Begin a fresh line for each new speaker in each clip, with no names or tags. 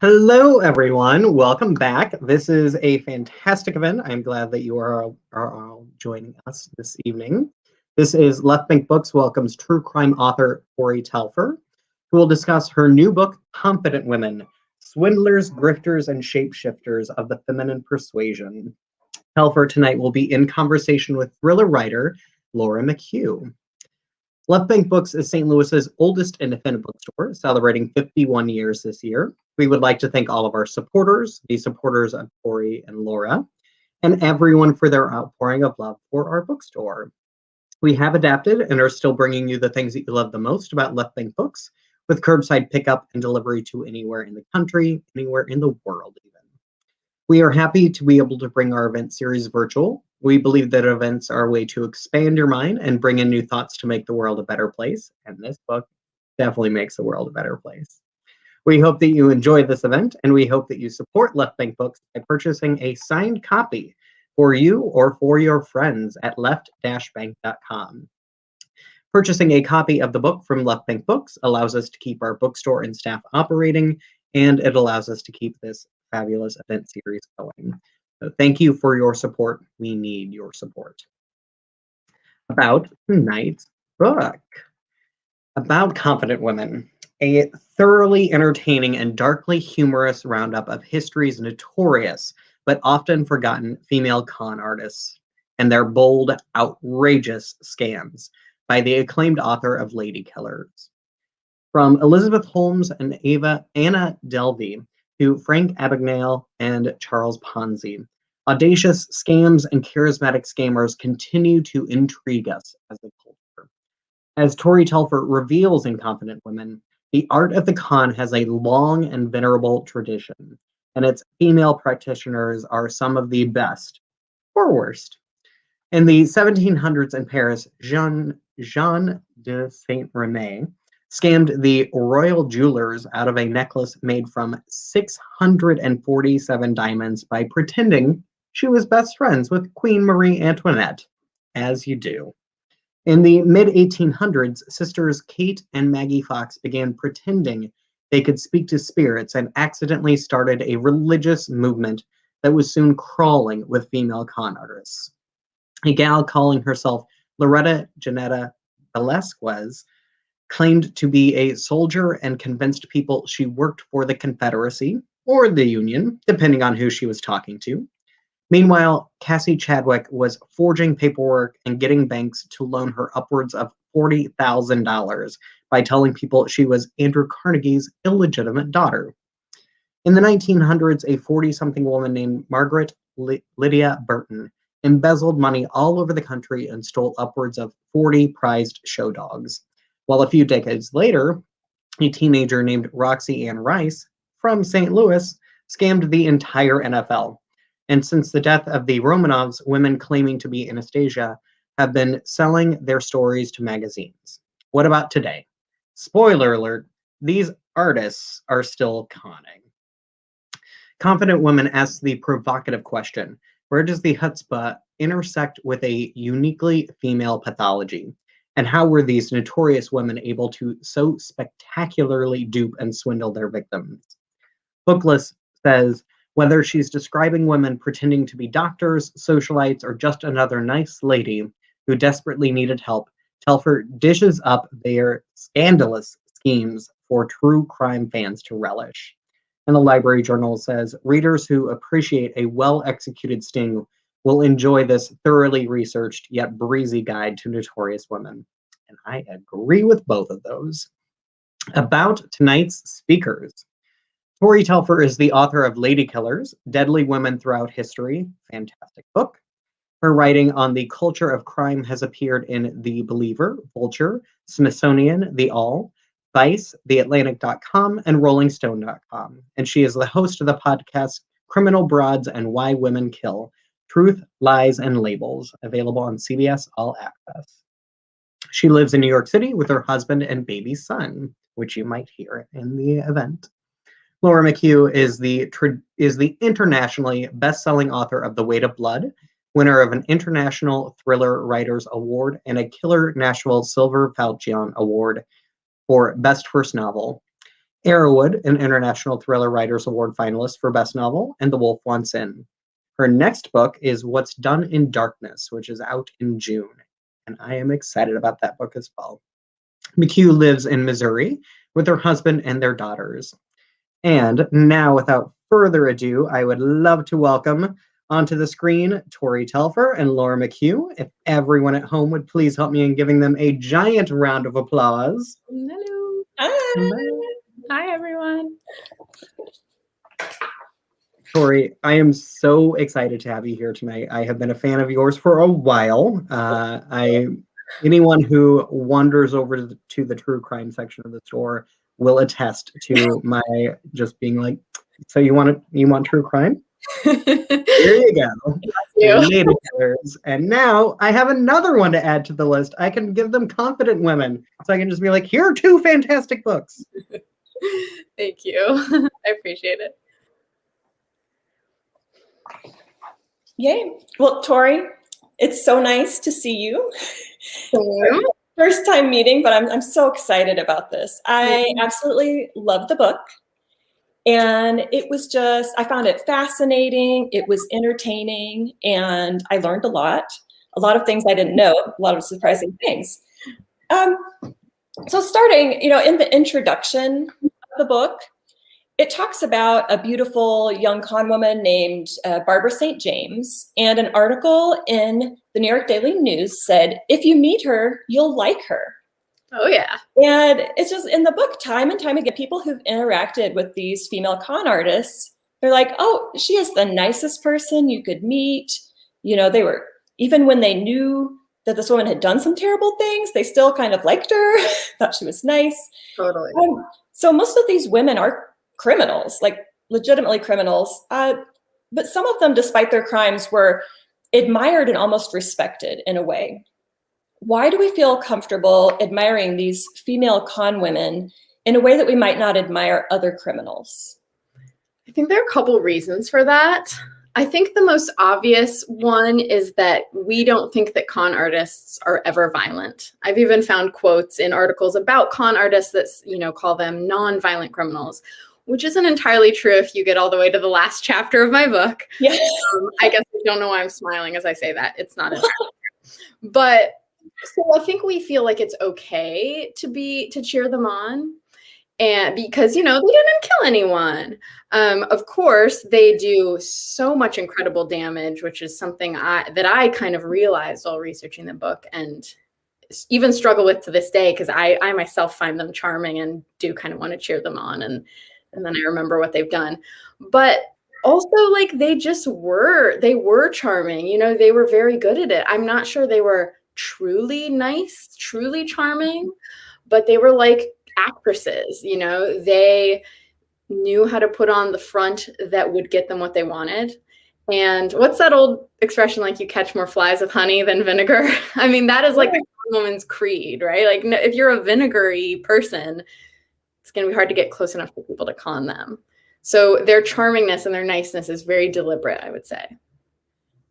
Hello, everyone. Welcome back. This is a fantastic event. I'm glad that you are all joining us this evening. This is Left Bank Books welcomes true crime author Tori Telfer, who will discuss her new book, Confident Women, Swindlers, Grifters, and Shapeshifters of the Feminine Persuasion. Telfer tonight will be in conversation with thriller writer Laura McHugh. Left Bank Books is St. Louis's oldest independent bookstore, celebrating 51 years this year. We would like to thank all of our supporters, the supporters of Tori and Laura, and everyone for their outpouring of love for our bookstore. We have adapted and are still bringing you the things that you love the most about Left Bank Books, with curbside pickup and delivery to anywhere in the country, anywhere in the world even. We are happy to be able to bring our event series virtual. We believe that events are a way to expand your mind and bring in new thoughts to make the world a better place, and this book definitely makes the world a better place. We hope that you enjoy this event, and we hope that you support Left Bank Books by purchasing a signed copy for you or for your friends at left-bank.com. Purchasing a copy of the book from Left Bank Books allows us to keep our bookstore and staff operating, and it allows us to keep this fabulous event series going. So thank you for your support. We need your support. About tonight's book, about Confident Women, a thoroughly entertaining and darkly humorous roundup of history's notorious but often forgotten female con artists and their bold, outrageous scams by the acclaimed author of Lady Killers. From Elizabeth Holmes and Anna Delvey to Frank Abagnale and Charles Ponzi, audacious scams and charismatic scammers continue to intrigue us as a culture. As Tori Telfer reveals in Confident Women, the art of the con has a long and venerable tradition, and its female practitioners are some of the best, or worst. In the 1700s in Paris, Jean de Saint-Remy scammed the royal jewelers out of a necklace made from 647 diamonds by pretending she was best friends with Queen Marie Antoinette, as you do. In the mid-1800s, sisters Kate and Maggie Fox began pretending they could speak to spirits and accidentally started a religious movement that was soon crawling with female con artists. A gal calling herself Loretta Janetta Velasquez claimed to be a soldier and convinced people she worked for the Confederacy or the Union, depending on who she was talking to. Meanwhile, Cassie Chadwick was forging paperwork and getting banks to loan her upwards of $40,000 by telling people she was Andrew Carnegie's illegitimate daughter. In the 1900s, a 40-something woman named Margaret Lydia Burton embezzled money all over the country and stole upwards of 40 prized show dogs, while a few decades later, a teenager named Roxy Ann Rice from St. Louis scammed the entire NFL. And since the death of the Romanovs, women claiming to be Anastasia have been selling their stories to magazines. What about today? Spoiler alert, these artists are still conning. Confident Women asks the provocative question, where does the chutzpah intersect with a uniquely female pathology? And how were these notorious women able to so spectacularly dupe and swindle their victims? Booklist says, whether she's describing women pretending to be doctors, socialites, or just another nice lady who desperately needed help, Telfer dishes up their scandalous schemes for true crime fans to relish. And the Library Journal says, readers who appreciate a well-executed sting will enjoy this thoroughly researched yet breezy guide to notorious women. And I agree with both of those. About tonight's speakers. Tori Telfer is the author of Lady Killers, Deadly Women Throughout History, fantastic book. Her writing on the culture of crime has appeared in The Believer, Vulture, Smithsonian, The All, Vice, TheAtlantic.com, and RollingStone.com. And she is the host of the podcast Criminal Broads and Why Women Kill, Truth, Lies, and Labels, available on CBS All Access. She lives in New York City with her husband and baby son, which you might hear in the event. Laura McHugh is the internationally best-selling author of The Weight of Blood, winner of an International Thriller Writers Award and a Killer Nashville Silver Falchion Award for Best First Novel. Arrowwood, an International Thriller Writers Award finalist for Best Novel, and The Wolf Wants In. Her next book is What's Done in Darkness, which is out in June, and I am excited about that book as well. McHugh lives in Missouri with her husband and their daughters. And now, without further ado, I would love to welcome onto the screen Tori Telfer and Laura McHugh. If everyone at home would please help me in giving them a giant round of applause.
Hello.
Hi.
Hello.
Hi, everyone.
Tori, I am so excited to have you here tonight. I have been a fan of yours for a while. Anyone who wanders over to the true crime section of the store will attest to my just being like, so you want true crime? Here you go.
You.
And now I have another one to add to the list. I can give them confident women. So I can just be like, here are 2 fantastic books.
Thank you. I appreciate it.
Yay. Well, Tori, it's so nice to see you.
Hello.
First time meeting, but I'm so excited about this. I absolutely love the book. And it was I found it fascinating. It was entertaining, and I learned a lot of things I didn't know, a lot of surprising things. So starting, in the introduction of the book, it talks about a beautiful young con woman named Barbara St. James, and an article in the New York Daily News said, if you meet her, you'll like her.
Oh, yeah.
And it's just in the book, time and time again, people who've interacted with these female con artists, they're like, oh, she is the nicest person you could meet. They were, even when they knew that this woman had done some terrible things, they still kind of liked her, thought she was nice.
Totally.
So most of these women are criminals, like legitimately criminals. But some of them, despite their crimes, were admired and almost respected in a way. Why do we feel comfortable admiring these female con women in a way that we might not admire other criminals?
I think there are a couple reasons for that. I think the most obvious one is that we don't think that con artists are ever violent. I've even found quotes in articles about con artists that, call them non-violent criminals, which isn't entirely true if you get all the way to the last chapter of my book.
Yes.
I guess I don't know why I'm smiling as I say that. It's not entirely true. But so I think we feel like it's okay to cheer them on. And because, they didn't kill anyone. Of course, they do so much incredible damage, which is something that I kind of realized while researching the book and even struggle with to this day, because I myself find them charming and do kind of want to cheer them on. And then I remember what they've done. But also, they were charming. They were very good at it. I'm not sure they were truly nice, truly charming, but they were like actresses. They knew how to put on the front that would get them what they wanted. And what's that old expression, like you catch more flies with honey than vinegar? I mean, that is like the woman's creed, right? Like, if you're a vinegary person, it's going to be hard to get close enough for people to con them. So their charmingness and their niceness is very deliberate, I would say.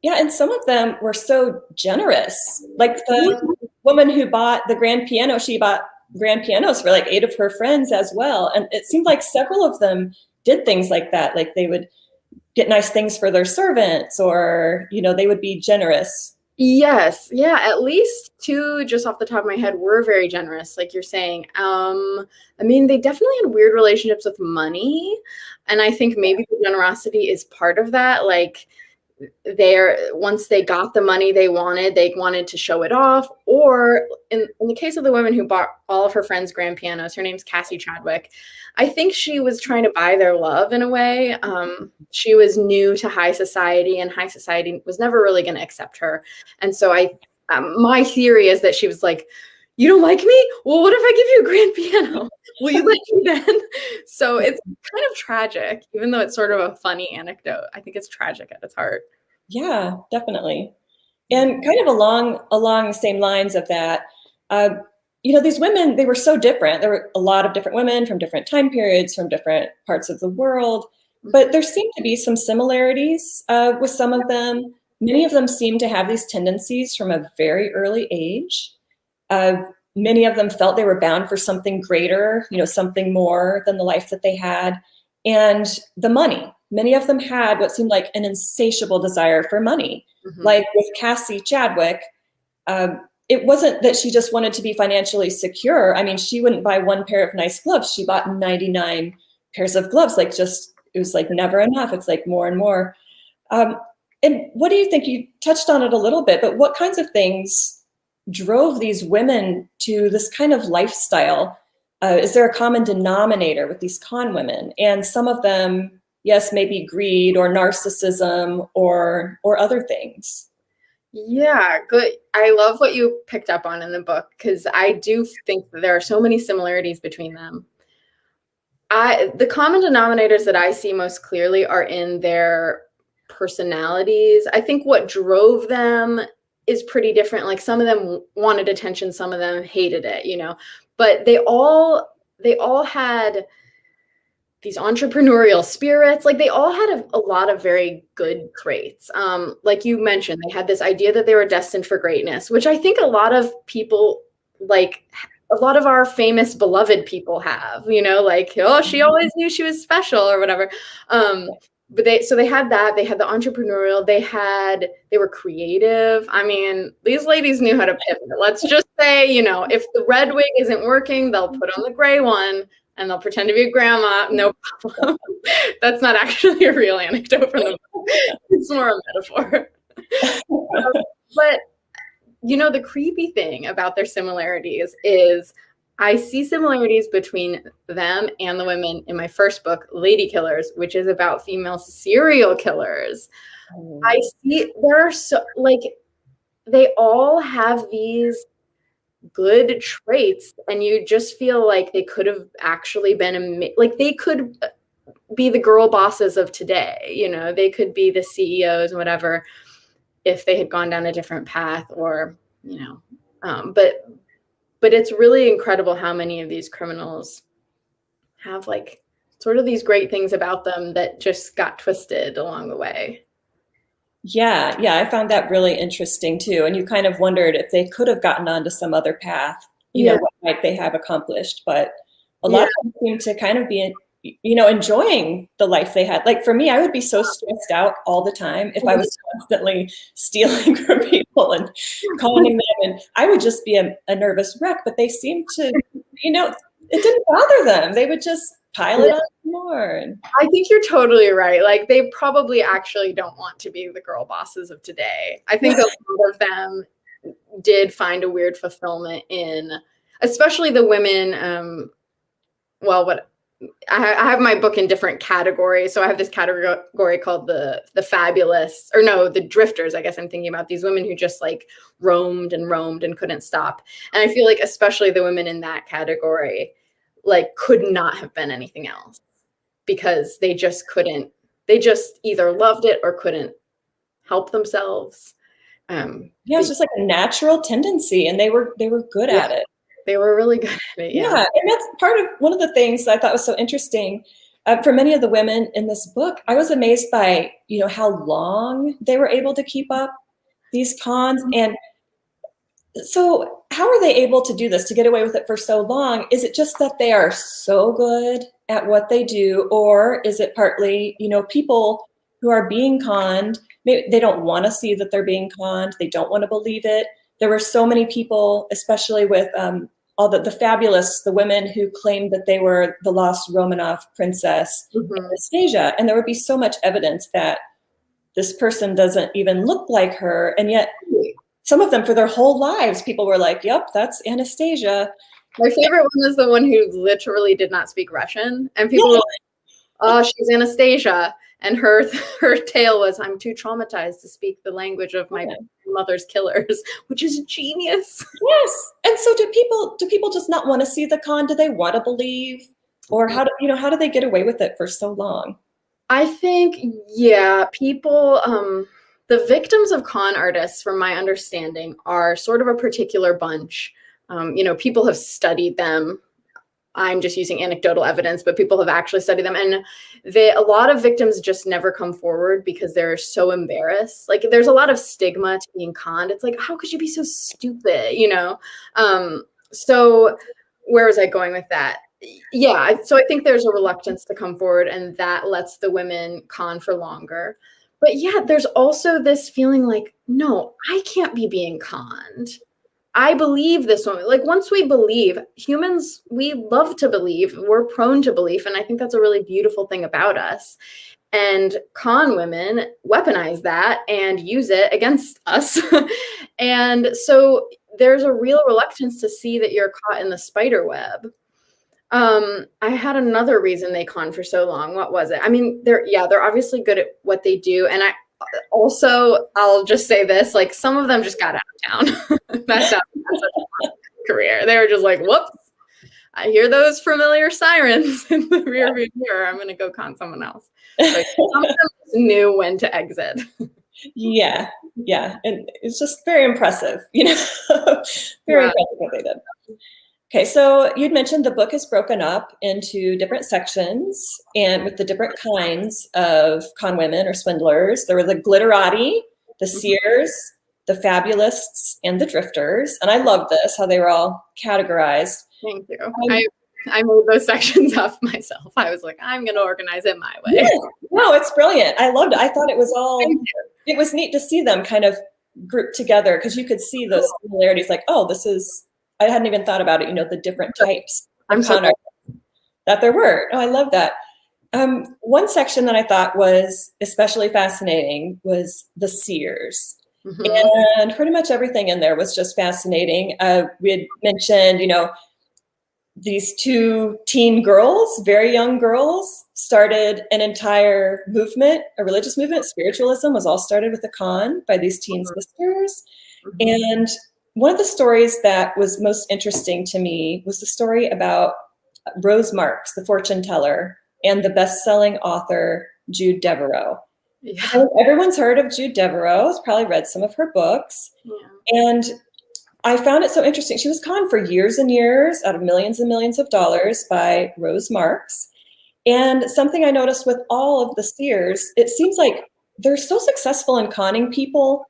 Yeah, and some of them were so generous. Like the woman who bought the grand piano, she bought grand pianos for like 8 of her friends as well. And it seemed like several of them did things like that. Like they would get nice things for their servants, or, they would be generous.
Yes. Yeah. At least 2, just off the top of my head, were very generous. Like you're saying, they definitely had weird relationships with money. And I think maybe the generosity is part of that. Like, once they got the money they wanted to show it off. Or in the case of the woman who bought all of her friends grand pianos, her name's Cassie Chadwick. I think she was trying to buy their love in a way. She was new to high society, and high society was never really going to accept her. And so my theory is that she was like, you don't like me? Well, what if I give you a grand piano? Will you like me then? So it's kind of tragic, even though it's sort of a funny anecdote. I think it's tragic at its heart.
Yeah, definitely. And kind of along the same lines of that, these women, they were so different. There were a lot of different women from different time periods, from different parts of the world, but there seemed to be some similarities with some of them. Many of them seemed to have these tendencies from a very early age. Many of them felt they were bound for something greater, something more than the life that they had. And the money. Many of them had what seemed like an insatiable desire for money.
Mhm.
Like with Cassie Chadwick, it wasn't that she just wanted to be financially secure. I mean, she wouldn't buy one pair of nice gloves. She bought 99 pairs of gloves. It was like never enough. It's like more and more. And what do you think? You touched on it a little bit, but what kinds of things drove these women to this kind of lifestyle? Is there a common denominator with these con women? And some of them, yes, maybe greed or narcissism or other things.
Yeah, good. I love what you picked up on in the book, because I do think that there are so many similarities between them. The common denominators that I see most clearly are in their personalities. I think what drove them is pretty different. Like some of them wanted attention, some of them hated it, but they all had these entrepreneurial spirits. Like they all had a lot of very good traits. Like you mentioned, they had this idea that they were destined for greatness, which I think a lot of people, like a lot of our famous beloved people have, like, oh, she always knew she was special or whatever. But they had that, they had the entrepreneurial, they were creative. I mean, these ladies knew how to pivot. Let's just say, if the red wig isn't working, they'll put on the gray one and they'll pretend to be a grandma. No problem. That's not actually a real anecdote from the book. It's more a metaphor. But the creepy thing about their similarities is I see similarities between them and the women in my first book, Lady Killers, which is about female serial killers. Oh. I see they all have these good traits, and you just feel like they could have actually been they could be the girl bosses of today. They could be the CEOs and whatever if they had gone down a different path, or but it's really incredible how many of these criminals have sort of these great things about them that just got twisted along the way.
Yeah, I found that really interesting too. And you kind of wondered if they could have gotten onto some other path, what might they have accomplished. But a lot of them seem to kind of be, enjoying the life they had. Like for me, I would be so stressed out all the time if I was constantly stealing from people and conning them. And I would just be a nervous wreck. But they seemed to, it didn't bother them. They would just pile it on more.
I think you're totally right. Like they probably actually don't want to be the girl bosses of today. I think a lot of them did find a weird fulfillment in, especially the women. I have my book in different categories. So I have this category called the fabulous, or no, the drifters. I guess I'm thinking about these women who just roamed and couldn't stop. And I feel like especially the women in that category could not have been anything else, because they just couldn't. They just either loved it or couldn't help themselves.
It's just like a natural tendency, and they were good at it.
They were really good at it. Yeah,
and that's part of one of the things that I thought was so interesting. For many of the women in this book, I was amazed by how long they were able to keep up these cons. And so how are they able to do this, to get away with it for so long? Is it just that they are so good at what they do, or is it partly, people who are being conned, maybe they don't want to see that they're being conned, they don't want to believe it. There were so many people, especially with all the fabulous, the women who claimed that they were the lost Romanov princess, Anastasia, and there would be so much evidence that this person doesn't even look like her, and yet some of them, for their whole lives, people were like, yep, that's Anastasia.
My favorite one is the one who literally did not speak Russian. And people were like, oh, she's Anastasia. And her tale was, I'm too traumatized to speak the language of my mother's killers, which is genius.
Yes. And so do people just not want to see the con? Do they want to believe? Or how do they get away with it for so long?
I think, people, the victims of con artists, from my understanding, are sort of a particular bunch. People have studied them. I'm just using anecdotal evidence, but people have actually studied them. And a lot of victims just never come forward because they're so embarrassed. There's a lot of stigma to being conned. It's like, how could you be so stupid? So where was I going with that? Yeah, so I think there's a reluctance to come forward, and that lets the women con for longer. But yeah, there's also this feeling like, no, I can't be being conned. I believe this woman. Like, once we believe, humans, we love to believe. We're prone to belief. And I think that's a really beautiful thing about us. And con women weaponize that and use it against us. And so there's a real reluctance to see that you're caught in the spider web. I had another reason they con for so long. What was it? I mean, they're obviously good at what they do. And I'll just say this, like, some of them just got out of town. That's a career. They were just like, whoops, I hear those familiar sirens in the rearview mirror. I'm going to go con someone else. Like, some of them just knew when to exit.
Yeah. And it's just very impressive, very impressive what they did. Okay, so you'd mentioned the book is broken up into different sections, and with the different kinds of con women or swindlers. There were the glitterati, the seers, the fabulists, and the drifters. And I love this, how they were all categorized.
Thank you. I made those sections up myself. I was like, I'm going to organize it my way.
Yeah. No, it's brilliant. I loved it. I thought it was neat to see them kind of grouped together, because you could see those similarities, like, oh, I hadn't even thought about it, the different types of con artists that there were. Oh, I love that. One section that I thought was especially fascinating was the seers. And pretty much everything in there was just fascinating. We had mentioned, these two teen girls, very young girls, started an entire movement, a religious movement. Spiritualism was all started with a con by these teen sisters. And one of the stories that was most interesting to me was the story about Rose Marks, the fortune teller, and the best-selling author, Jude Deveraux. Yeah. Everyone's heard of Jude Deveraux, has probably read some of her books. Yeah. And I found it so interesting. She was conned for years and years out of millions and millions of dollars by Rose Marks. And something I noticed with all of the seers, it seems like they're so successful in conning people.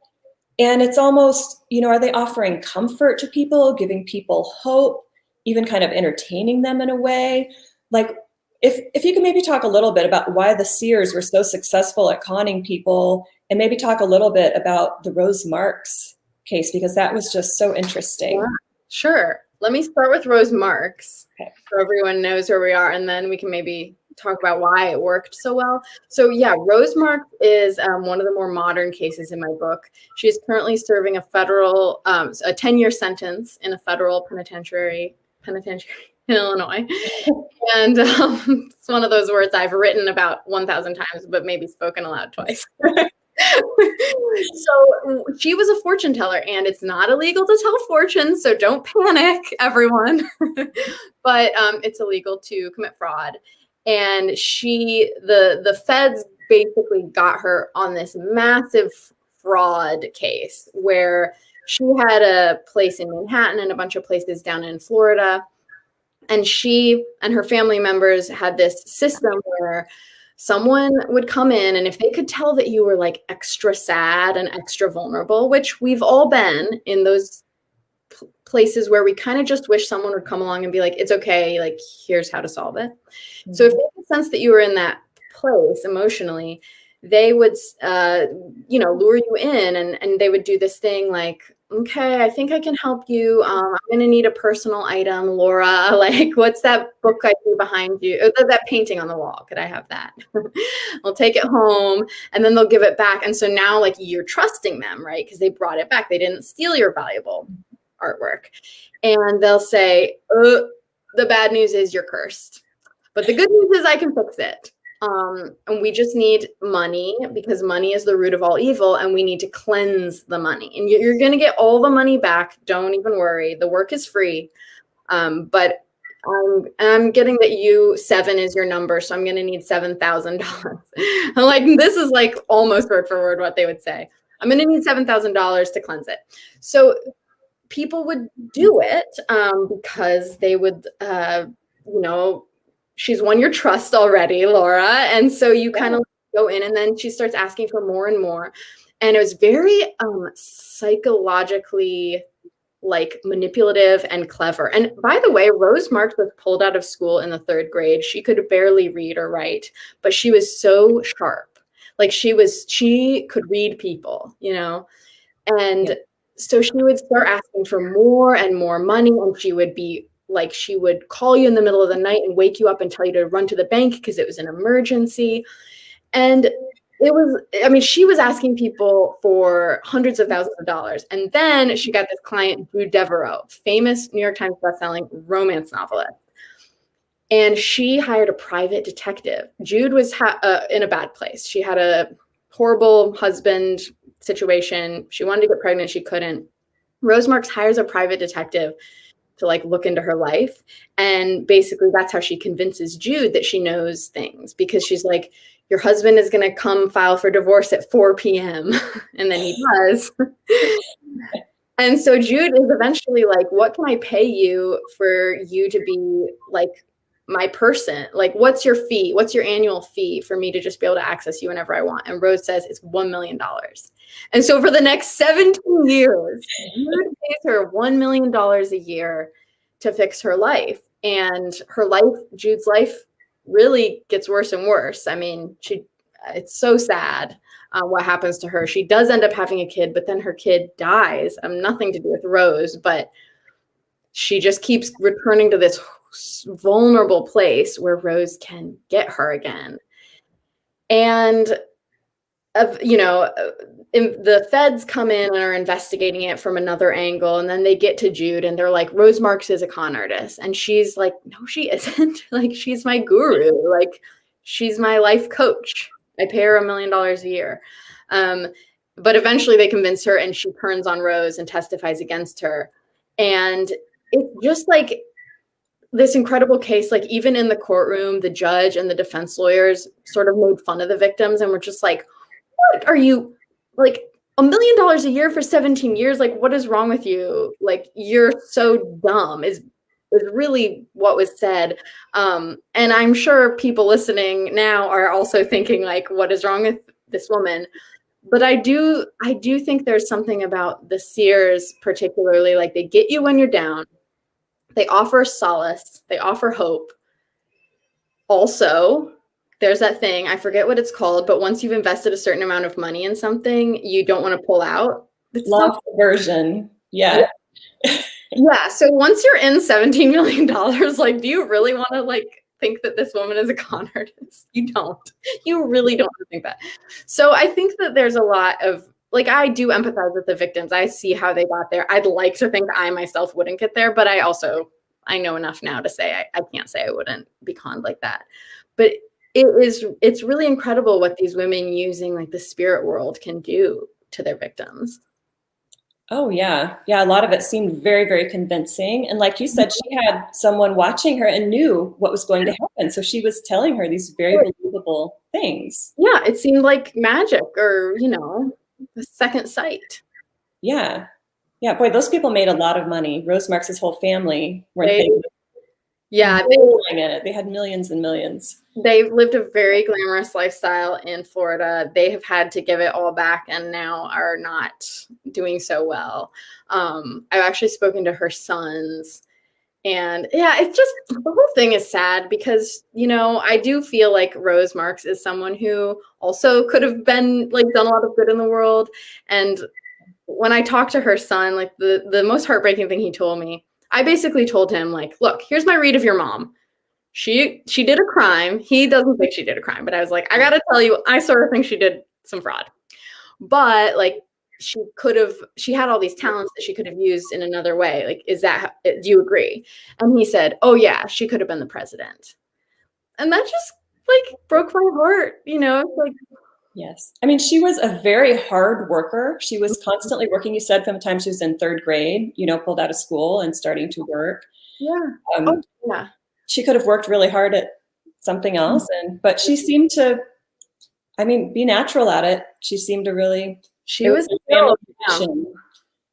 And it's almost, are they offering comfort to people, giving people hope, even kind of entertaining them in a way? Like, if you can maybe talk a little bit about why the seers were so successful at conning people, and maybe talk a little bit about the Rose Marks case, because that was just so interesting.
Yeah, sure. Let me start with Rose Marks, so everyone knows where we are, and then we can maybe talk about why it worked so well. So yeah, Rose Marks is one of the more modern cases in my book. She is currently serving a 10-year sentence in a federal penitentiary in Illinois. And it's one of those words I've written about 1,000 times, but maybe spoken aloud twice. So she was a fortune teller, and it's not illegal to tell fortunes, so don't panic, everyone. But it's illegal to commit fraud. And the feds basically got her on this massive fraud case where she had a place in Manhattan and a bunch of places down in Florida. And she and her family members had this system where someone would come in, and if they could tell that you were like extra sad and extra vulnerable, which we've all been in those places where we kind of just wish someone would come along and be like, it's okay, like, here's how to solve it. So if they could sense that you were in that place emotionally, they would, lure you in, and they would do this thing like, okay, I think I can help you. I'm going to need a personal item, Laura. Like, what's that book I see behind you? Oh, that painting on the wall. Could I have that? I'll take it home, and then they'll give it back. And so now, like, you're trusting them, right? Because they brought it back. They didn't steal your valuable artwork. And they'll say, the bad news is you're cursed. But the good news is I can fix it. And we just need money, because money is the root of all evil, and we need to cleanse the money. And you're going to get all the money back. Don't even worry. The work is free. But I'm getting that 7 is your number, so I'm going to need $7,000. I'm like, this is like almost word for word what they would say. I'm going to need $7,000 to cleanse it. So people would do it because they would, she's won your trust already, Laura. And so you kind of go in, and then she starts asking for more and more. And it was very psychologically like manipulative and clever. And by the way, Rose Marks was pulled out of school in the 3rd grade. She could barely read or write, but she was so sharp. Like she could read people, you know? And
Yeah.
so she would start asking for more and more money, and she would be like, she would call you in the middle of the night and wake you up and tell you to run to the bank because it was an emergency. And it was, I mean, she was asking people for hundreds of thousands of dollars. And then she got this client, Jude Devereaux, famous New York Times bestselling romance novelist. And she hired a private detective. Jude was in a bad place. She had a horrible husband situation. She wanted to get pregnant. She couldn't. Rose Marks hires a private detective to like look into her life. And basically that's how she convinces Jude that she knows things, because she's like, your husband is going to come file for divorce at 4 p.m. And then he does. And so Jude is eventually like, what can I pay you for you to be like my person? Like, what's your fee? What's your annual fee for me to just be able to access you whenever I want? And Rose says it's $1 million. And so for the next 17 years, Jude pays her $1 million a year to fix her life. And her life, Jude's life, really gets worse and worse. I mean, it's so sad what happens to her. She does end up having a kid, but then her kid dies. Nothing to do with Rose, but she just keeps returning to this vulnerable place where Rose can get her again. And the feds come in and are investigating it from another angle, and then they get to Jude and they're like, Rose Marks is a con artist. And she's like, no, she isn't. Like, she's my guru. Like, she's my life coach. I pay her $1 million a year. But eventually they convince her, and she turns on Rose and testifies against her. And it's just like this incredible case. Like, even in the courtroom, the judge and the defense lawyers sort of made fun of the victims and were just like, what are you, like, $1 million a year for 17 years? Like, what is wrong with you? Like, you're so dumb is really what was said. And I'm sure people listening now are also thinking like, what is wrong with this woman? But I do think there's something about the seers, particularly, like, they get you when you're down. They offer solace. They offer hope. Also, there's that thing, I forget what it's called, but once you've invested a certain amount of money in something, you don't want to pull out.
Love aversion. Yeah.
Yeah. So once you're in $17 million, like, do you really want to like think that this woman is a con artist? You don't. You really don't think that. So I think that there's a lot of, like, I do empathize with the victims. I see how they got there. I'd like to think I myself wouldn't get there, but I know enough now to say I can't say I wouldn't be conned like that. But it's really incredible what these women using like the spirit world can do to their victims.
Oh, yeah. Yeah, a lot of it seemed very, very convincing. And like you said, she had someone watching her and knew what was going to happen. So she was telling her these very believable things.
Yeah, it seemed like magic, or, the second sight.
Yeah. Yeah, boy, those people made a lot of money. Rose Marks' whole family weren't they?
Yeah,
they had millions and millions.
They've lived a very glamorous lifestyle in Florida. They have had to give it all back and now are not doing so well. I've actually spoken to her sons, and yeah, it's just, the whole thing is sad because, I do feel like Rose Marks is someone who also could have been like done a lot of good in the world. And when I talked to her son, like the most heartbreaking thing he told me, I basically told him, like, look, here's my read of your mom. She did a crime. He doesn't think she did a crime, but I was like, I gotta tell you, I sort of think she did some fraud. But like, she had all these talents that she could have used in another way. Like, do you agree? And he said, oh yeah, she could have been the president. And that just like broke my heart, It's like,
yes. I mean, she was a very hard worker. She was constantly working. You said from the time she was in 3rd grade, pulled out of school and starting to work.
Yeah. Yeah.
She could have worked really hard at something else. But she seemed to, be natural at it. She seemed to really.
She was a family tradition.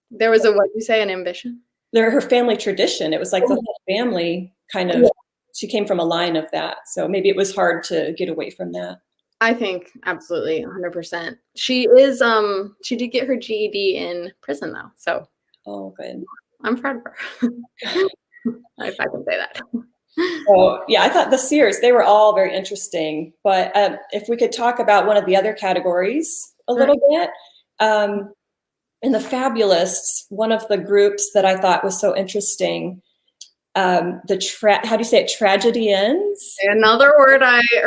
There was what you say, an ambition?
Her family tradition. It was like the whole family kind of, she came from a line of that. So maybe it was hard to get away from that.
I think absolutely 100%. She did get her GED in prison though. So.
Oh, good.
I'm proud of her. If I can say that.
So yeah, I thought the Sears, they were all very interesting. But if we could talk about one of the other categories a little bit. In the Fabulists, one of the groups that I thought was so interesting, how do you say it? Tragedy ends.
Another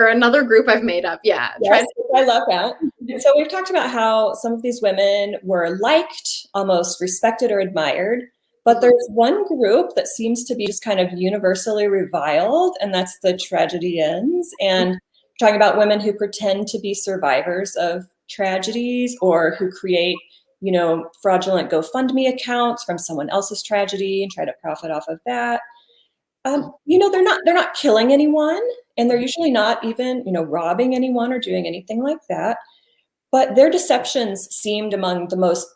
another group I've made up. Yeah.
Yes, I love that. So we've talked about how some of these women were liked, almost respected or admired, but there's one group that seems to be just kind of universally reviled, and that's the tragedy ends. And we're talking about women who pretend to be survivors of tragedies or who create, fraudulent GoFundMe accounts from someone else's tragedy and try to profit off of that. They're not killing anyone, and they're usually not even, robbing anyone or doing anything like that. But their deceptions seemed among the most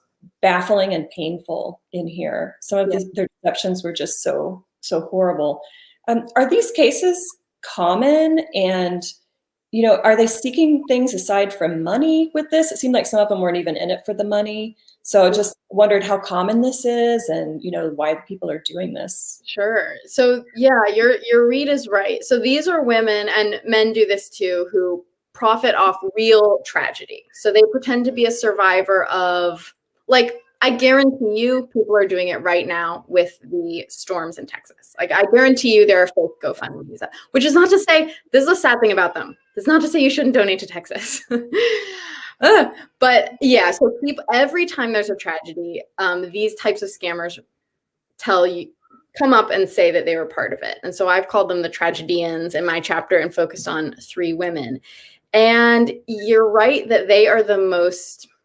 baffling and painful in here. Some of their deceptions were just so horrible. Are these cases common? And, are they seeking things aside from money with this? It seemed like some of them weren't even in it for the money. So just wondered how common this is and, why people are doing this.
Sure. So yeah, your read is right. So these are women, and men do this too, who profit off real tragedy. So they pretend to be a survivor of, like, I guarantee you people are doing it right now with the storms in Texas. Like, I guarantee you there are fake GoFundMe's, which is not to say, this is a sad thing about them. It's not to say you shouldn't donate to Texas. But yeah, so every time there's a tragedy, these types of scammers come up and say that they were part of it. And so I've called them the tragedians in my chapter and focused on 3 women. And you're right that they are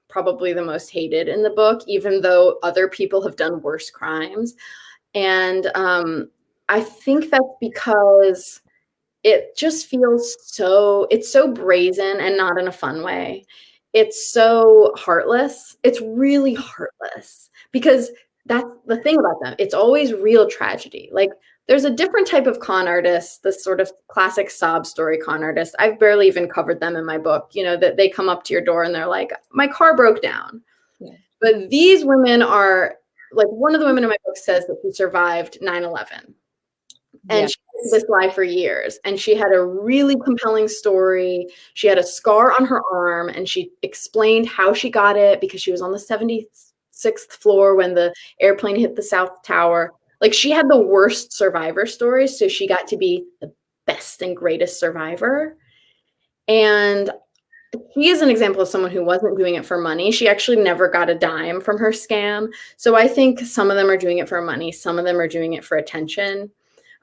probably the most hated in the book, even though other people have done worse crimes. And I think that's because it just feels it's so brazen and not in a fun way. It's so heartless. It's really heartless because that's the thing about them. It's always real tragedy. Like, there's a different type of con artist, the sort of classic sob story con artist. I've barely even covered them in my book, that they come up to your door and they're like, my car broke down. Yeah. But these women are, like, one of the women in my book says that she survived 9/11. And she did this lie for years. And she had a really compelling story. She had a scar on her arm, and she explained how she got it because she was on the 76th floor when the airplane hit the South Tower. Like, she had the worst survivor stories, so she got to be the best and greatest survivor. And she is an example of someone who wasn't doing it for money. She actually never got a dime from her scam. So I think some of them are doing it for money. Some of them are doing it for attention.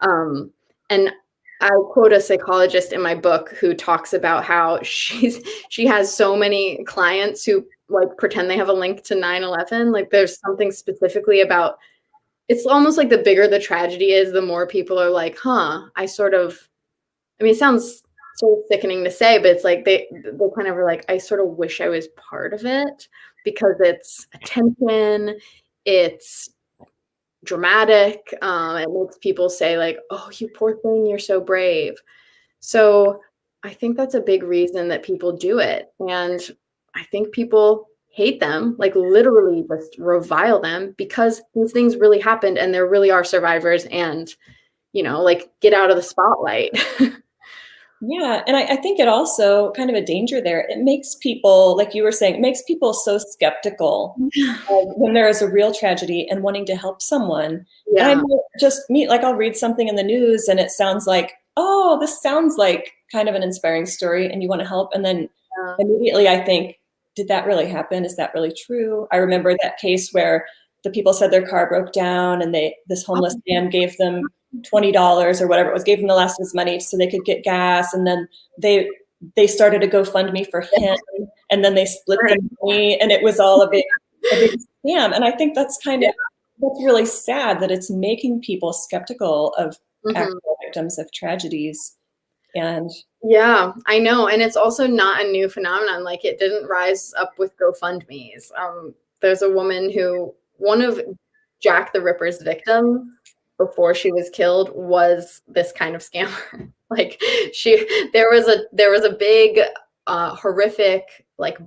And I quote a psychologist in my book who talks about how she has so many clients who, like, pretend they have a link to 9/11. Like, there's something specifically about, it's almost like the bigger the tragedy is, the more people are like, it sounds sort of sickening to say, but it's like they kind of are like, I sort of wish I was part of it because it's attention, it's dramatic. It makes people say, like, oh, you poor thing, you're so brave. So I think that's a big reason that people do it. And I think people hate them, like, literally just revile them because these things really happened and there really are survivors, and, like, get out of the spotlight.
Yeah. And I think it also kind of a danger there. It makes people, like you were saying, it makes people so skeptical when there is a real tragedy and wanting to help someone. Yeah. And I might just I'll read something in the news and it sounds like, oh, this sounds like kind of an inspiring story and you want to help. And then immediately I think, did that really happen? Is that really true? I remember that case where the people said their car broke down and this homeless man gave them $20 or whatever it was, gave him the last of his money so they could get gas. And then they started a GoFundMe for him, and then they split the money, and it was all a big scam. And I think that's really sad that it's making people skeptical of actual victims of tragedies. And
yeah, I know. And it's also not a new phenomenon. Like, it didn't rise up with GoFundMe's. There's a woman one of Jack the Ripper's victims before she was killed was this kind of scammer. Like, there was a big, horrific, like,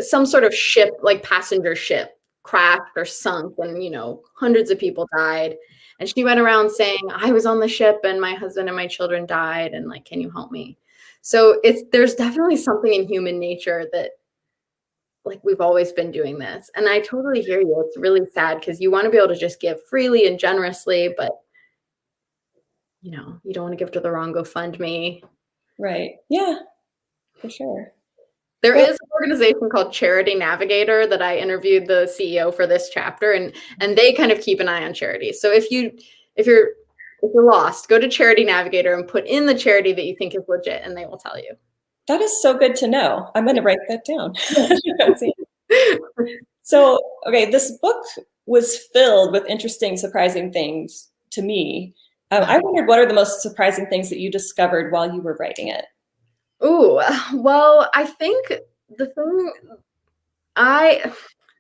some sort of ship, like passenger ship, crashed or sunk and, hundreds of people died. And she went around saying, I was on the ship and my husband and my children died. And like, can you help me? So there's definitely something in human nature that like we've always been doing this. And I totally hear you. It's really sad because you want to be able to just give freely and generously, but you don't want to give to the wrong GoFundMe.
Right. Yeah, for sure.
There is an organization called Charity Navigator that I interviewed the CEO for this chapter, and they kind of keep an eye on charities. So if you're lost, go to Charity Navigator and put in the charity that you think is legit, and they will tell you.
That is so good to know. I'm going to write that down. So, okay, this book was filled with interesting, surprising things to me. I wondered, what are the most surprising things that you discovered while you were writing it?
Ooh, well, I think the thing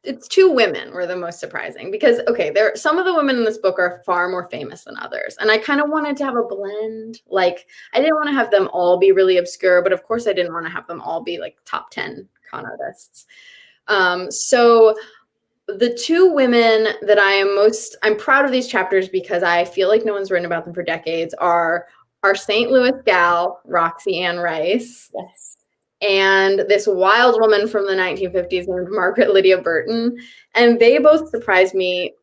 it's two women were the most surprising because, okay, some of the women in this book are far more famous than others. And I kind of wanted to have a blend. Like, I didn't want to have them all be really obscure, but of course I didn't want to have them all be like top 10 con artists. So the two women that I'm proud of these chapters because I feel like no one's written about them for decades are our St. Louis gal, Roxy Ann Rice.
Yes.
And this wild woman from the 1950s named Margaret Lydia Burton. And they both surprised me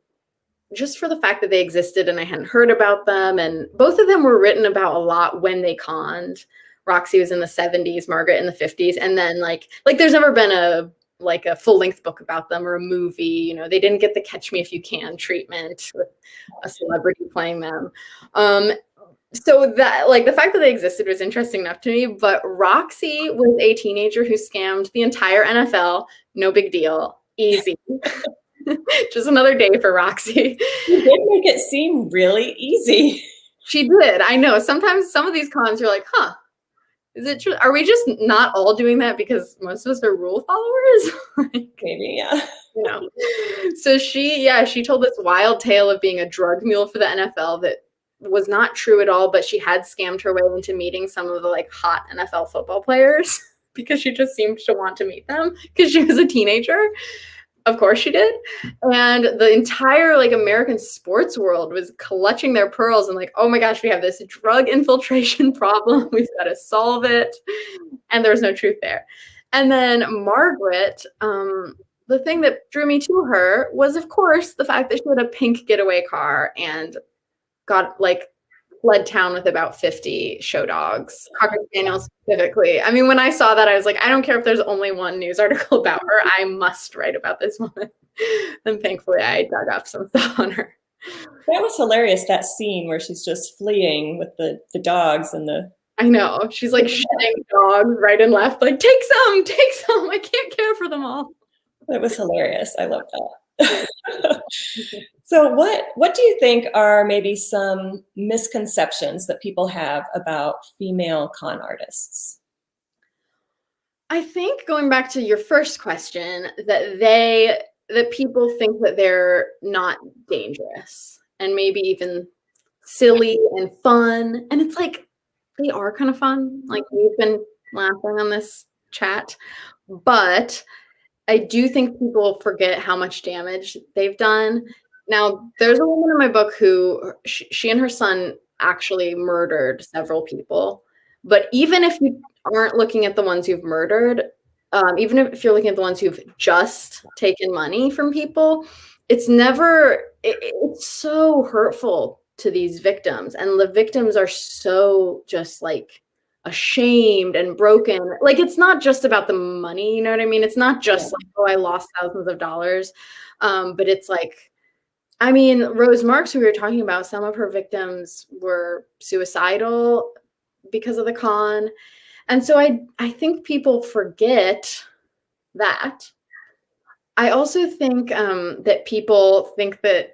just for the fact that they existed and I hadn't heard about them. And both of them were written about a lot when they conned. Roxy was in the 70s, Margaret in the 50s. And then like there's never been a full-length book about them or a movie. They didn't get the Catch Me If You Can treatment with a celebrity playing them. So that the fact that they existed was interesting enough to me, but Roxy was a teenager who scammed the entire NFL. No big deal. Easy. Just another day for Roxy.
You did make it seem really easy.
She did. I know. Sometimes some of these cons you're like, huh, is it true? Are we just not all doing that because most of us are rule followers?
Maybe, yeah.
So she told this wild tale of being a drug mule for the NFL that was not true at all, but she had scammed her way into meeting some of the hot NFL football players because she just seemed to want to meet them because she was a teenager. Of course she did. And the entire American sports world was clutching their pearls and oh my gosh, we have this drug infiltration problem. We've got to solve it. And there was no truth there. And then Margaret, the thing that drew me to her was, of course, the fact that she had a pink getaway car and got fled town with about 50 show dogs, Cocker Spaniels specifically. I mean, when I saw that, I was like, I don't care if there's only one news article about her. I must write about this woman. And thankfully, I dug up some stuff on her.
That was hilarious, that scene where she's just fleeing with the dogs and the...
I know. She's shedding dogs right and left. Take some. I can't care for them all.
That was hilarious. I love that. So what do you think are maybe some misconceptions that people have about female con artists?
I think going back to your first question, that people think that they're not dangerous and maybe even silly and fun. And it's they are kind of fun. We've been laughing on this chat, but I do think people forget how much damage they've done. Now, there's a woman in my book who she and her son actually murdered several people. But even if you aren't looking at the ones who've murdered, even if you're looking at the ones who've just taken money from people, it's so hurtful to these victims. And the victims are so just ashamed and broken. It's not just about the money, you know what I mean? It's not just I lost thousands of dollars. But it's Rose Marks, who we were talking about, some of her victims were suicidal because of the con. And so I think people forget that. I also think that people think that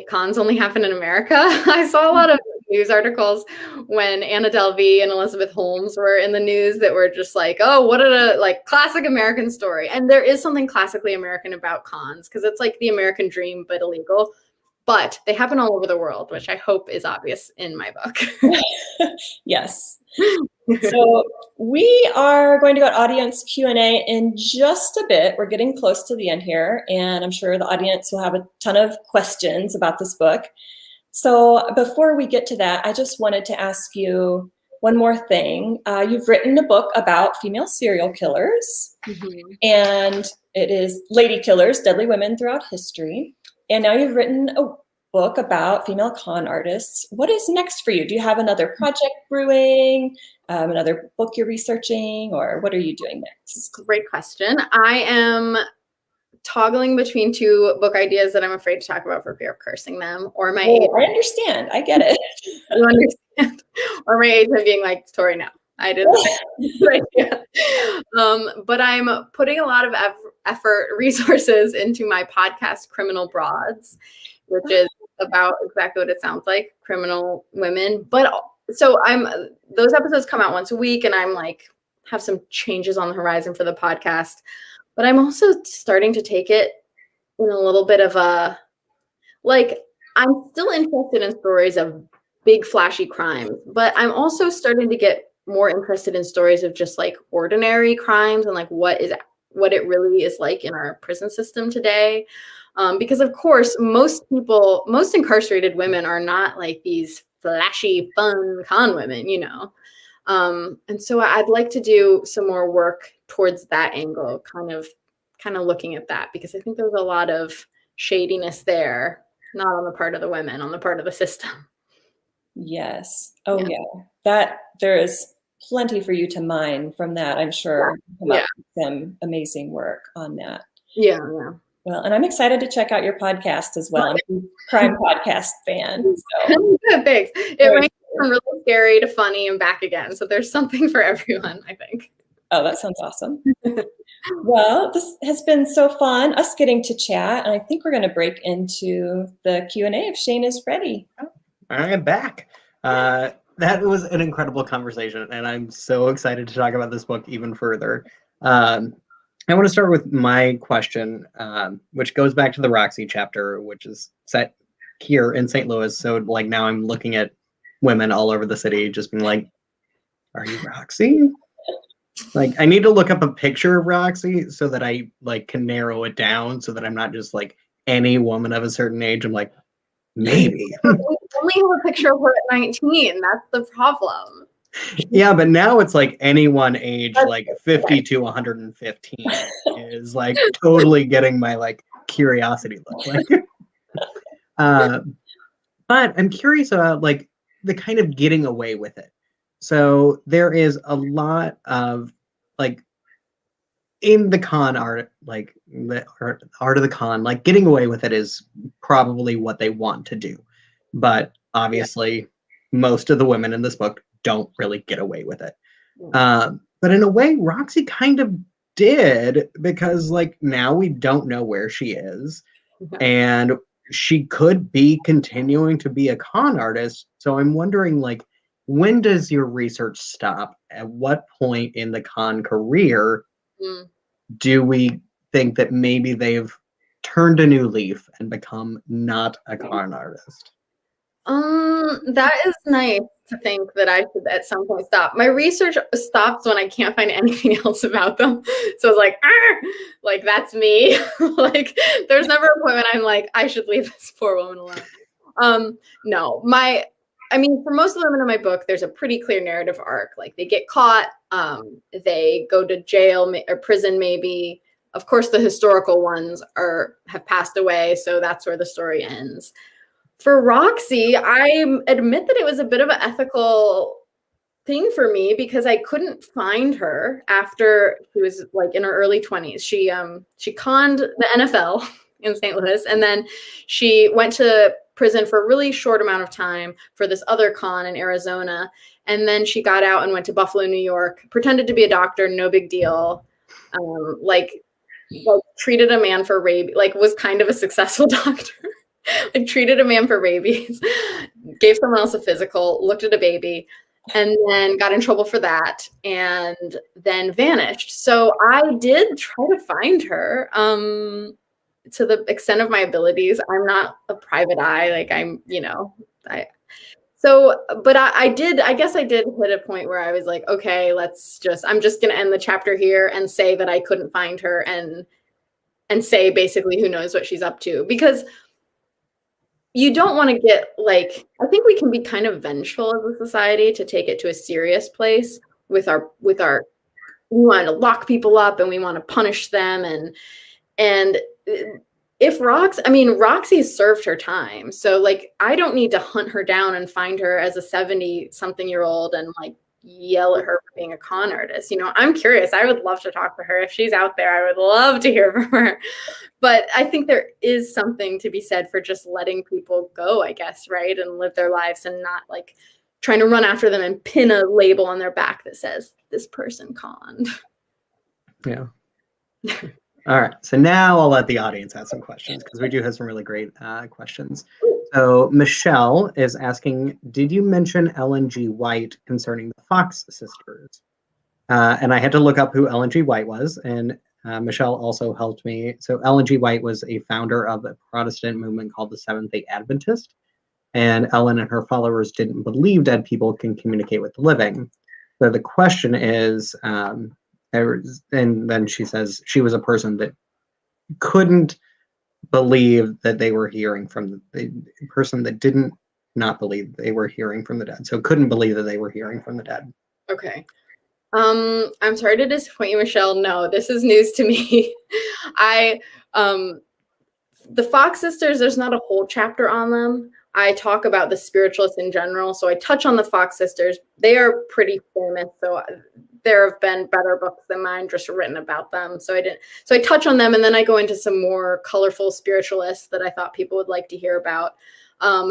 cons only happen in America. I saw a lot of news articles when Anna Delvey and Elizabeth Holmes were in the news that were just oh, what a classic American story. And there is something classically American about cons because it's the American dream, but illegal. but they happen all over the world, which I hope is obvious in my book.
Yes. So we are going to go to audience Q&A in just a bit. We're getting close to the end here, and I'm sure the audience will have a ton of questions about this book. So before we get to that, I just wanted to ask you one more thing. You've written a book about female serial killers, and it is Lady Killers, Deadly Women Throughout History. And now you've written a book about female con artists. What is next for you? Do you have another project brewing, another book you're researching, or what are you doing next?
Great question. I am toggling between two book ideas that I'm afraid to talk about for fear of cursing them, or my
I understand. I get it.
You understand? Or my agent being like, Tori, no, I didn't say right yet. But I'm putting a lot of effort, resources into my podcast, Criminal Broads, which is about exactly what it sounds like, criminal women. But so those episodes come out once a week, and I'm like, have some changes on the horizon for the podcast. But I'm also starting to take it in a little bit of a, like, I'm still interested in stories of big flashy crimes, but I'm also starting to get more interested in stories of just like ordinary crimes and like what it really is like in our prison system today. Because of course, most incarcerated women are not like these flashy, fun con women, you know? And so I'd like to do some more work towards that angle, kind of looking at that, because I think there's a lot of shadiness there, not on the part of the women, on the part of the system.
Yes. Oh yeah. That there is plenty for you to mine from that. I'm sure come up with some amazing work on that.
Yeah.
Well, and I'm excited to check out your podcast as well. I'm a crime podcast fan. So.
Thanks. It ranges from really scary to funny and back again. So there's something for everyone, I think.
Oh, that sounds awesome. Well, this has been so fun, us getting to chat. And I think we're going to break into the Q&A if Shane is ready.
I'm back. That was an incredible conversation, and I'm so excited to talk about this book even further. I want to start with my question, which goes back to the Roxy chapter, which is set here in St. Louis. So like now I'm looking at women all over the city just being like, are you Roxy? Like I need to look up a picture of Roxy so that I like can narrow it down so that I'm not just like any woman of a certain age. I'm like, maybe.
We only have a picture of her at 19. That's the problem.
Yeah, but now it's like anyone age like 50 to 115 is like totally getting my like curiosity look. Like, but I'm curious about like the kind of getting away with it. So there is a lot of like in the con art, like the art of the con, like getting away with it is probably what they want to do. But obviously, most of the women in this book don't really get away with it. But in a way, Roxy kind of did, because like now we don't know where she is. And she could be continuing to be a con artist. So I'm wondering, like, when does your research stop? At what point in the con career do we think that maybe they've turned a new leaf and become not a con artist?
That is nice to think that I should at some point stop. My research stops when I can't find anything else about them. So it's like that's me. Like there's never a point when I'm like, I should leave this poor woman alone. No, I mean, for most of the women in my book, there's a pretty clear narrative arc. Like they get caught, they go to jail or prison maybe. Of course, the historical ones have passed away, so that's where the story ends. For Roxy, I admit that it was a bit of an ethical thing for me because I couldn't find her after she was like in her early 20s. She conned the NFL in St. Louis, and then she went to prison for a really short amount of time for this other con in Arizona. And then she got out and went to Buffalo, New York, pretended to be a doctor, no big deal. Like treated a man for rabies, like was kind of a successful doctor. Like treated a man for rabies, gave someone else a physical, looked at a baby, and then got in trouble for that, and then vanished. So I did try to find her. to the extent of my abilities. I'm not a private eye. Like I'm, but I guess I did hit a point where I was like, okay, I'm just going to end the chapter here and say that I couldn't find her and say basically who knows what she's up to, because you don't want to get like, I think we can be kind of vengeful as a society to take it to a serious place with our, we want to lock people up and we want to punish them. And if Roxy's served her time. So like, I don't need to hunt her down and find her as a 70-something-year-old and like yell at her for being a con artist. I'm curious. I would love to talk to her. If she's out there, I would love to hear from her. But I think there is something to be said for just letting people go, I guess, right? And live their lives and not like trying to run after them and pin a label on their back that says this person conned.
Yeah. All right. So now I'll let the audience ask some questions because we do have some really great questions. So Michelle is asking, did you mention Ellen G. White concerning the Fox sisters? And I had to look up who Ellen G. White was, and Michelle also helped me. So Ellen G. White was a founder of a Protestant movement called the Seventh-day Adventist, and Ellen and her followers didn't believe dead people can communicate with the living. So the question is, and then she says she was a person that couldn't believe that they were hearing from the person that didn't not believe they were hearing from the dead. So couldn't believe that they were hearing from the dead.
Okay. I'm sorry to disappoint you, Michelle. No, this is news to me. The Fox sisters, there's not a whole chapter on them. I talk about the spiritualists in general. So I touch on the Fox sisters. They are pretty famous. So there have been better books than mine just written about them. So I touch on them, and then I go into some more colorful spiritualists that I thought people would like to hear about,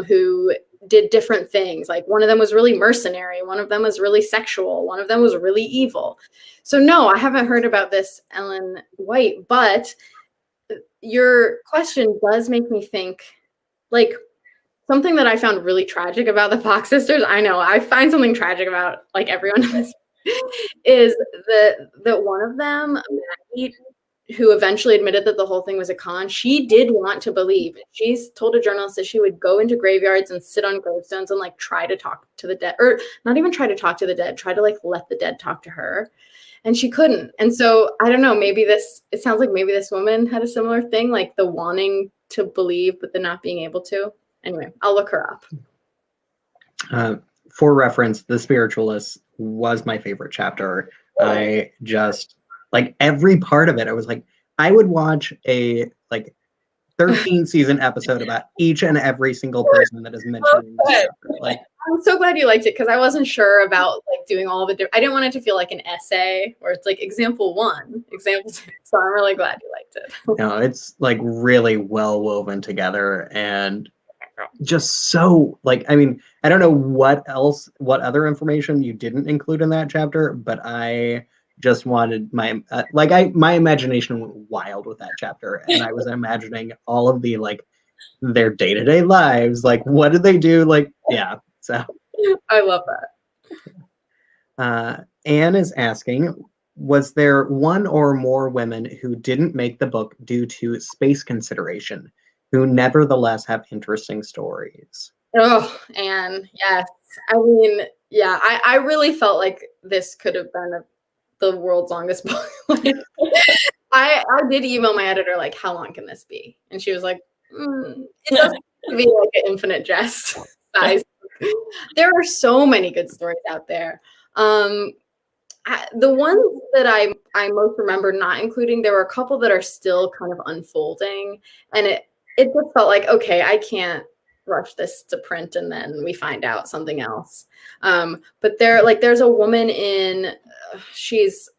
who did different things. Like one of them was really mercenary. One of them was really sexual. One of them was really evil. So no, I haven't heard about this Ellen White, but your question does make me think, like, something that I found really tragic about the Fox sisters. I know I find something tragic about like everyone in this is that one of them, Maggie, who eventually admitted that the whole thing was a con, she did want to believe. She's told a journalist that she would go into graveyards and sit on gravestones and like try to talk to the dead, or not even try to talk to the dead, try to like let the dead talk to her. And she couldn't. And so I don't know, it sounds like maybe this woman had a similar thing, like the wanting to believe, but the not being able to. Anyway, I'll look her up.
For reference, The Spiritualist was my favorite chapter. I just, like, every part of it, I was like, I would watch a, like, 13-season episode about each and every single person that is mentioned in this chapter. Like,
I'm so glad you liked it, because I wasn't sure about, like, doing all the I didn't want it to feel like an essay where it's, like, example 1, example 2. So I'm really glad you liked it.
No, it's, like, really well woven together, and just so, like, I mean, I don't know what other information you didn't include in that chapter, but I just wanted my imagination went wild with that chapter, and I was imagining all of the, like, their day-to-day lives, like, what did they do, like, yeah, so.
I love
that. Anne is asking, was there one or more women who didn't make the book due to space consideration, who nevertheless have interesting stories?
Oh, Anne, yes. I mean, yeah, I really felt like this could have been the world's longest book. I did email my editor, like, how long can this be? And she was like, it doesn't be like an infinite jest size. There are so many good stories out there. The ones that I most remember not including, there were a couple that are still kind of unfolding, and it just felt like, okay, I can't rush this to print and then we find out something else. But there's a woman she's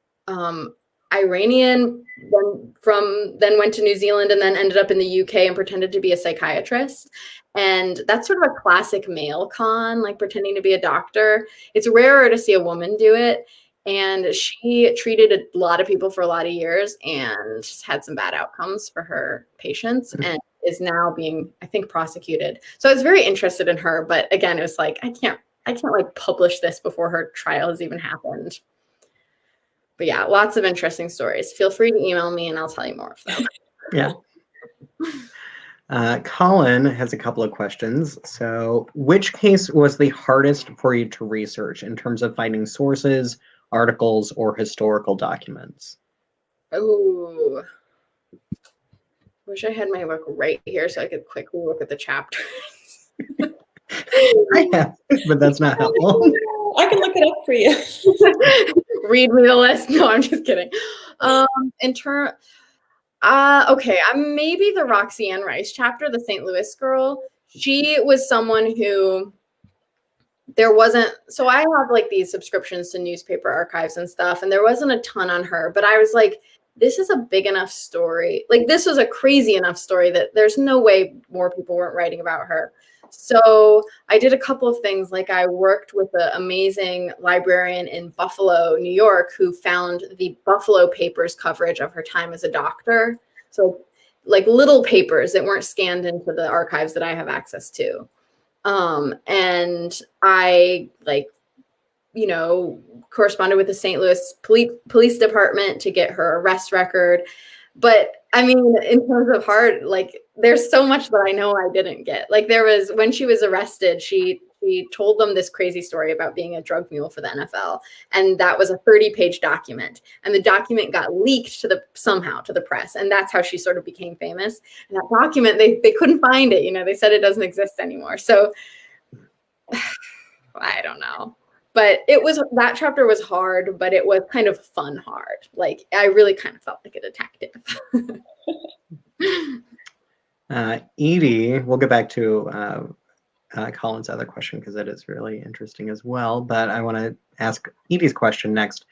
Iranian, then went to New Zealand and then ended up in the UK and pretended to be a psychiatrist. And that's sort of a classic male con, like pretending to be a doctor. It's rarer to see a woman do it. And she treated a lot of people for a lot of years and had some bad outcomes for her patients, and is now being, I think, prosecuted. So I was very interested in her, but again, it was like, I can't like publish this before her trial has even happened. But yeah, lots of interesting stories. Feel free to email me and I'll tell you more of them.
Yeah. Colin has a couple of questions. So, which case was the hardest for you to research in terms of finding sources, articles, or historical documents?
Oh, wish I had my book right here so I could quickly look at the chapter.
I have, but that's not helpful.
I can look it up for you.
Read me the list. No, I'm just kidding. Okay, I'm maybe the Roxy Ann Rice chapter, the St. Louis girl. She was someone who there wasn't, so I have like these subscriptions to newspaper archives and stuff, and there wasn't a ton on her, but I was like, this is a big enough story. Like, this was a crazy enough story that there's no way more people weren't writing about her. So I did a couple of things. Like, I worked with an amazing librarian in Buffalo, New York, who found the Buffalo papers coverage of her time as a doctor. So like little papers that weren't scanned into the archives that I have access to. And I corresponded with the St. Louis police department to get her arrest record. But I mean, in terms of hard, like, there's so much that I know I didn't get. Like, there was, when she was arrested, she told them this crazy story about being a drug mule for the NFL. And that was a 30-page document. And the document got leaked somehow to the press. And that's how she sort of became famous. And that document, they couldn't find it. They said it doesn't exist anymore. So I don't know. But that chapter was hard, but it was kind of fun hard. Like, I really kind of felt like a detective.
Edie, we'll get back to Colin's other question because that is really interesting as well. But I want to ask Edie's question next.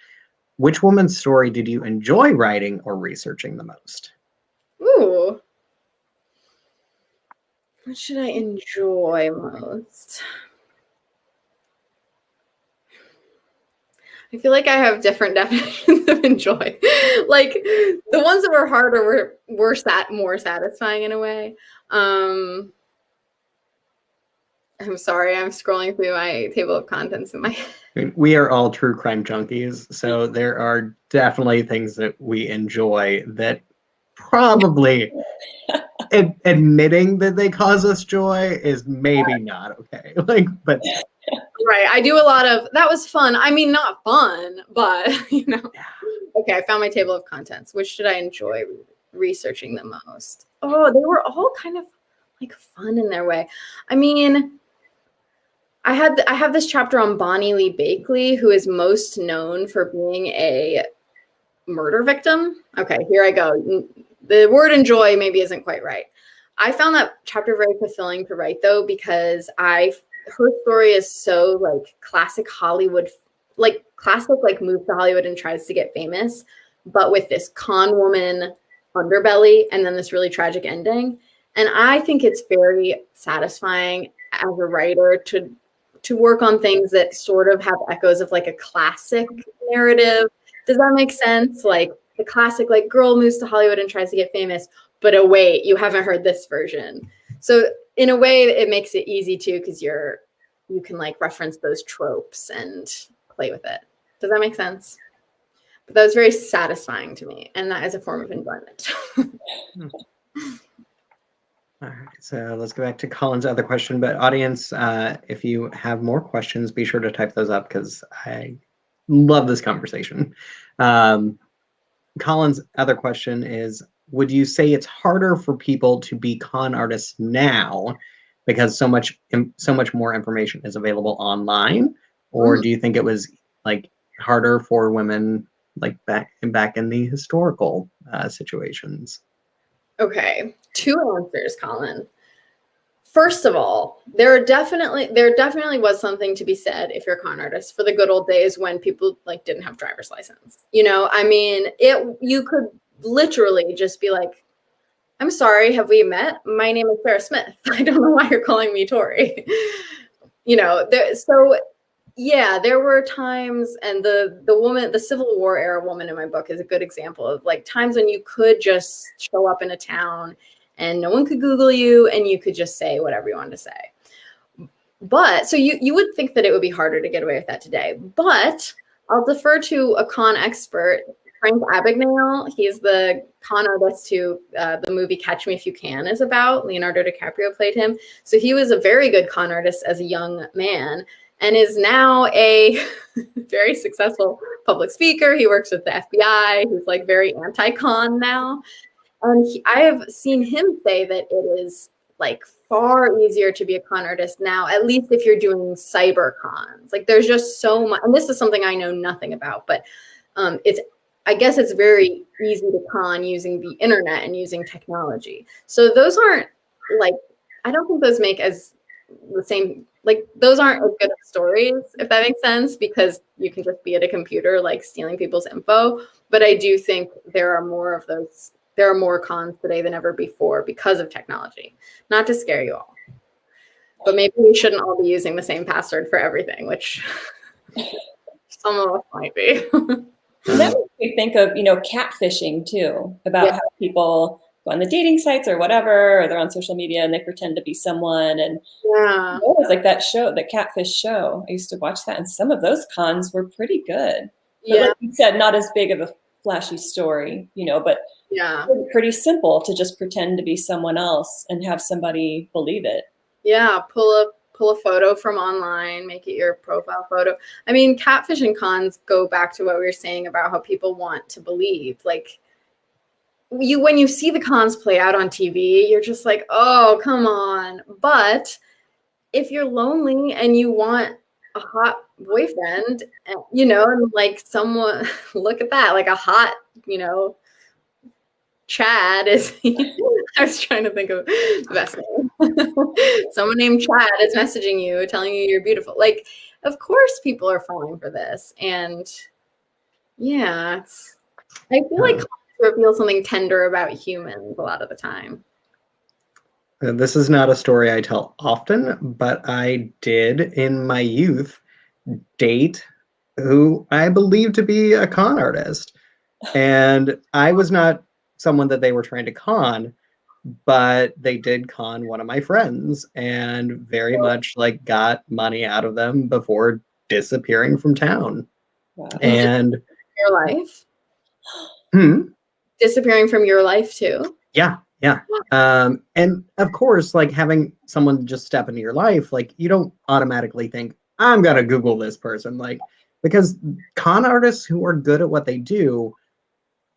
Which woman's story did you enjoy writing or researching the most?
Ooh. What should I enjoy most? I feel like I have different definitions of enjoy. Like, the ones that were harder were more satisfying in a way. I'm sorry, I'm scrolling through my table of contents in my head.
We are all true crime junkies, so there are definitely things that we enjoy that probably admitting that they cause us joy is maybe not okay. But
right, I do a lot of, that was fun. I mean, not fun, but Okay, I found my table of contents. Which did I enjoy researching the most? Oh, they were all kind of like fun in their way. I mean, I have this chapter on Bonnie Lee Bakley, who is most known for being a murder victim. Okay, here I go. The word enjoy maybe isn't quite right. I found that chapter very fulfilling to write, though, because her story is so like classic Hollywood, like moves to Hollywood and tries to get famous, but with this con woman underbelly and then this really tragic ending. And I think it's very satisfying as a writer to work on things that sort of have echoes of like a classic narrative. Does that make sense? Like the classic, like, girl moves to Hollywood and tries to get famous, but oh wait, you haven't heard this version. So in a way, it makes it easy too, because you can like reference those tropes and play with it. Does that make sense? But that was very satisfying to me, and that is a form of enjoyment.
All right, so let's go back to Colin's other question. But audience, if you have more questions, be sure to type those up because I love this conversation. Colin's other question is, would you say it's harder for people to be con artists now because so much more information is available online? Or do you think it was like harder for women like back in the historical situations?
Okay, two answers, Colin. First of all, there definitely was something to be said, if you're a con artist, for the good old days when people like didn't have driver's license. I mean, you could literally just be like, I'm sorry, have we met? My name is Sarah Smith. I don't know why you're calling me Tori. There were times, and the Civil War era woman in my book is a good example of like times when you could just show up in a town and no one could Google you and you could just say whatever you wanted to say. But so you would think that it would be harder to get away with that today. But I'll defer to a con expert. Frank Abagnale. He's the con artist who the movie Catch Me If You Can is about. Leonardo DiCaprio played him. So he was a very good con artist as a young man and is now a very successful public speaker. He works with the FBI. He's like very anti-con now. And I have seen him say that it is like far easier to be a con artist now, at least if you're doing cyber cons. Like there's just so much, and this is something I know nothing about, but I guess it's very easy to con using the internet and using technology. So those aren't like, I don't think those make as the same, like those aren't as good of stories, if that makes sense, because you can just be at a computer like stealing people's info. But I do think there are more of those. There are more cons today than ever before because of technology. Not to scare you all, but maybe we shouldn't all be using the same password for everything, which some of us might be.
That makes me think of, catfishing too, about how people go on the dating sites or whatever, or they're on social media and they pretend to be someone. And
Yeah,
it was like that show, the Catfish show. I used to watch that, and some of those cons were pretty good. But like you said, not as big of a flashy story, but pretty simple to just pretend to be someone else and have somebody believe it.
Yeah, pull a photo from online, make it your profile photo. I mean, catfishing cons go back to what we were saying about how people want to believe. Like when you see the cons play out on TV, you're just like, oh, come on. But if you're lonely and you want a hot boyfriend, and like someone, look at that, like a hot, Chad is, I was trying to think of the best name. Someone named Chad is messaging you, telling you you're beautiful. Like, of course people are falling for this. And I feel like comics reveal something tender about humans a lot of the time.
This is not a story I tell often, but I did in my youth date who I believed to be a con artist. And I was not someone that they were trying to con, but they did con one of my friends and very much like got money out of them before disappearing from town.
Wow.
And
your life?
Disappearing
from your life too?
Yeah. And of course, like having someone just step into your life, like you don't automatically think, I'm gonna Google this person, like, because con artists who are good at what they do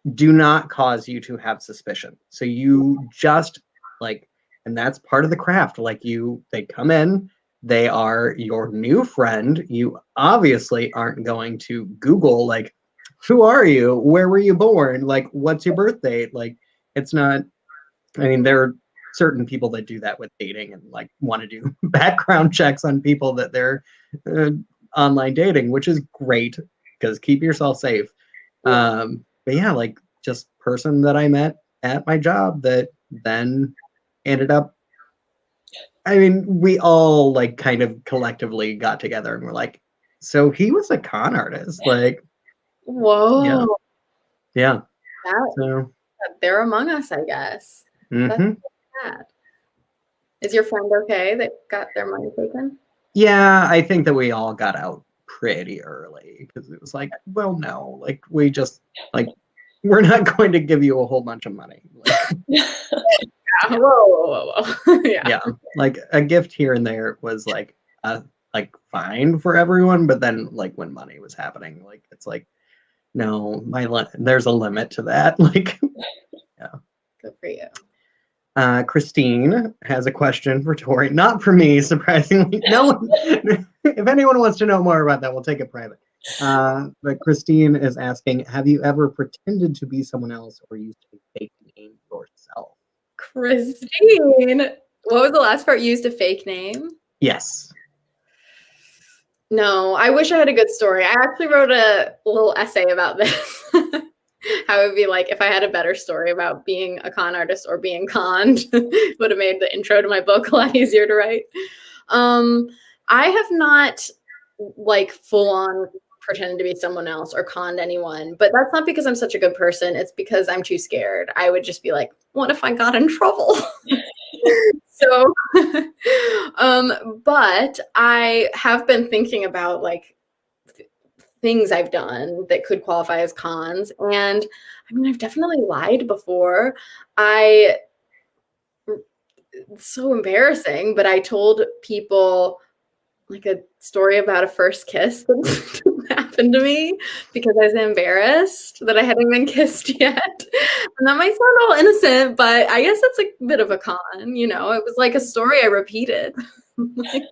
not cause you to have suspicion. So you just like, and that's part of the craft. Like they come in, they are your new friend. You obviously aren't going to Google, like, who are you? Where were you born? Like, what's your birth date? Like, it's not, I mean, there are certain people that do that with dating and like want to do background checks on people that they're online dating, which is great because keep yourself safe. But yeah, like just person that I met at my job that then ended up, I mean, we all like kind of collectively got together and were like, so he was a con artist. Like,
whoa.
Yeah.
So they're among us, I guess. That's sad. Is your friend okay that got their money taken?
Yeah, I think that we all got out pretty early because it was like, well, no, like we just like, we're not going to give you a whole bunch of money. Like,
whoa.
Yeah, like a gift here and there was like fine for everyone, but then like when money was happening, like it's like, no, there's a limit to that. Like, yeah.
Good for you.
Christine has a question for Tori, not for me, surprisingly. No one, if anyone wants to know more about that, we'll take it private. But Christine is asking, have you ever pretended to be someone else or used a fake name yourself?
Christine, what was the last part? Used a fake name?
Yes.
No, I wish I had a good story. I actually wrote a little essay about this. How it would be like if I had a better story about being a con artist or being conned. Would have made the intro to my book a lot easier to write. I have not like full on pretended to be someone else or conned anyone, but that's not because I'm such a good person. It's because I'm too scared. I would just be like, what if I got in trouble? So, but I have been thinking about like things I've done that could qualify as cons. And I mean, I've definitely lied before. It's so embarrassing, but I told people like a story about a first kiss that didn't happen to me because I was embarrassed that I hadn't been kissed yet. And that might sound all innocent, but I guess it's a bit of a con, you know. It was like a story I repeated, like,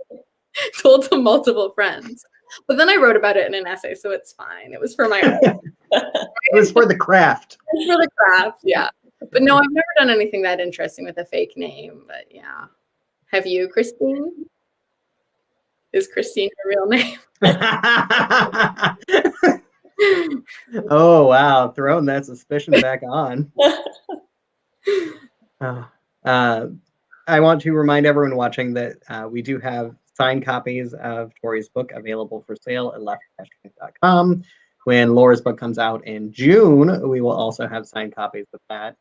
told to multiple friends. But then I wrote about it in an essay, so it's fine. It was for my art.
It was for the craft.
It was for the craft, yeah. But no, I've never done anything that interesting with a fake name. But yeah. Have you, Christine? Is Christine her real name?
Oh, wow. Throwing that suspicion back on. I want to remind everyone watching that we do have signed copies of Tori's book available for sale at left-bank.com. When Laura's book comes out in June, we will also have signed copies of that.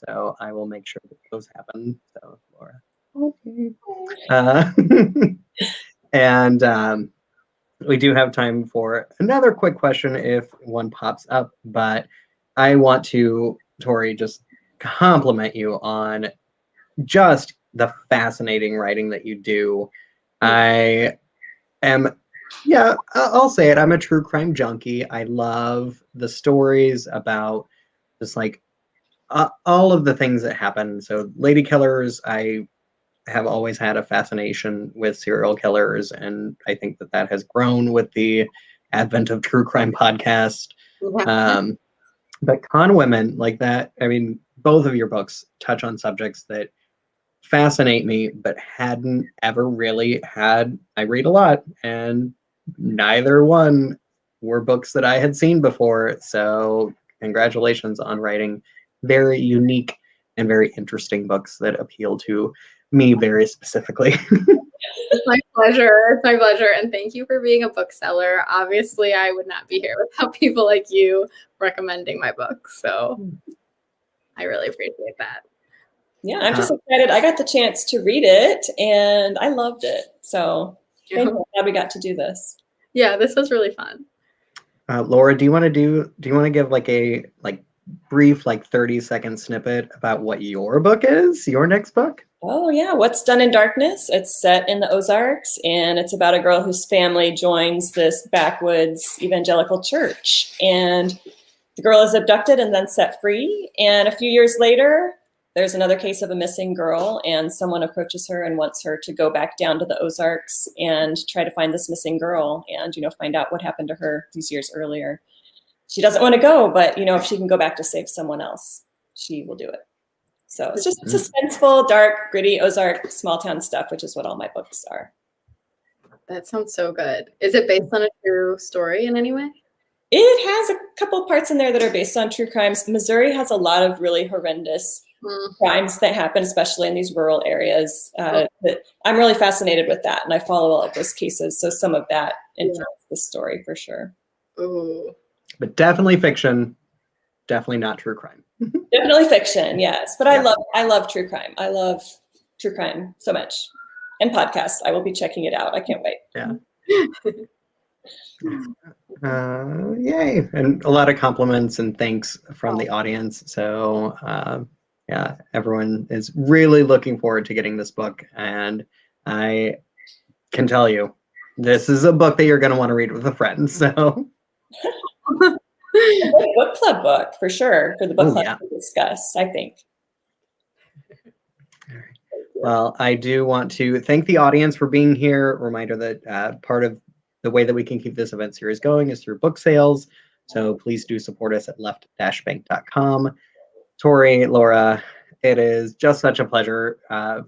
So I will make sure that those happen. So, Laura. Okay. And we do have time for another quick question if one pops up, but I want to, Tori, just compliment you on just the fascinating writing that you do. I am, yeah, I'll say it. I'm a true crime junkie. I love the stories about just like all of the things that happen. So Lady Killers, I have always had a fascination with serial killers, and I think that that has grown with the advent of true crime podcast. But Con Women, like that, I mean, both of your books touch on subjects that fascinate me, but hadn't ever really had. I read a lot, and neither one were books that I had seen before. So congratulations on writing very unique and very interesting books that appeal to me very specifically.
It's my pleasure. It's my pleasure. And thank you for being a bookseller. Obviously, I would not be here without people like you recommending my book. So I really appreciate that.
Yeah, I'm just excited. I got the chance to read it and I loved it. So thank you. Glad we got to do this.
Yeah, this was really fun.
Laura, do you want to give like a brief 30-second snippet about what your book is, your next book?
Oh yeah, What's Done in Darkness. It's set in the Ozarks, and it's about a girl whose family joins this backwoods evangelical church. And the girl is abducted and then set free. And a few years later, there's another case of a missing girl, and someone approaches her and wants her to go back down to the Ozarks and try to find this missing girl and, find out what happened to her these years earlier. She doesn't want to go, but, if she can go back to save someone else, she will do it. So it's just suspenseful, dark, gritty Ozark small town stuff, which is what all my books are.
That sounds so good. Is it based on a true story in any way?
It has a couple parts in there that are based on true crimes. Missouri has a lot of really horrendous crimes that happen, especially in these rural areas. That I'm really fascinated with that, and I follow all of those cases. So some of that influenced the story for sure.
Ooh.
But definitely fiction, definitely not true crime.
Definitely fiction, yes. But I love true crime. I love true crime so much. And podcasts. I will be checking it out. I can't wait.
Yeah. Yay. And a lot of compliments and thanks from the audience. So yeah, everyone is really looking forward to getting this book. And I can tell you, this is a book that you're going to want to read with a friend. So
book club book for sure, for the book club to discuss, I think.
Well, I do want to thank the audience for being here. Reminder that part of the way that we can keep this event series going is through book sales. So please do support us at left-bank.com. Tori, Laura, it is just such a pleasure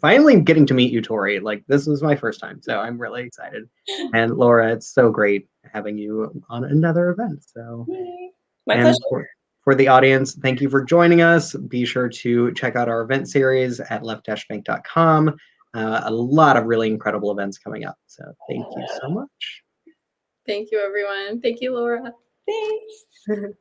finally getting to meet you, Tori. This was my first time, so I'm really excited. And Laura, it's so great having you on another event. So,
my pleasure.
For the audience, thank you for joining us. Be sure to check out our event series at left-bank.com. A lot of really incredible events coming up. So thank you so much.
Thank you, everyone. Thank you, Laura.
Thanks.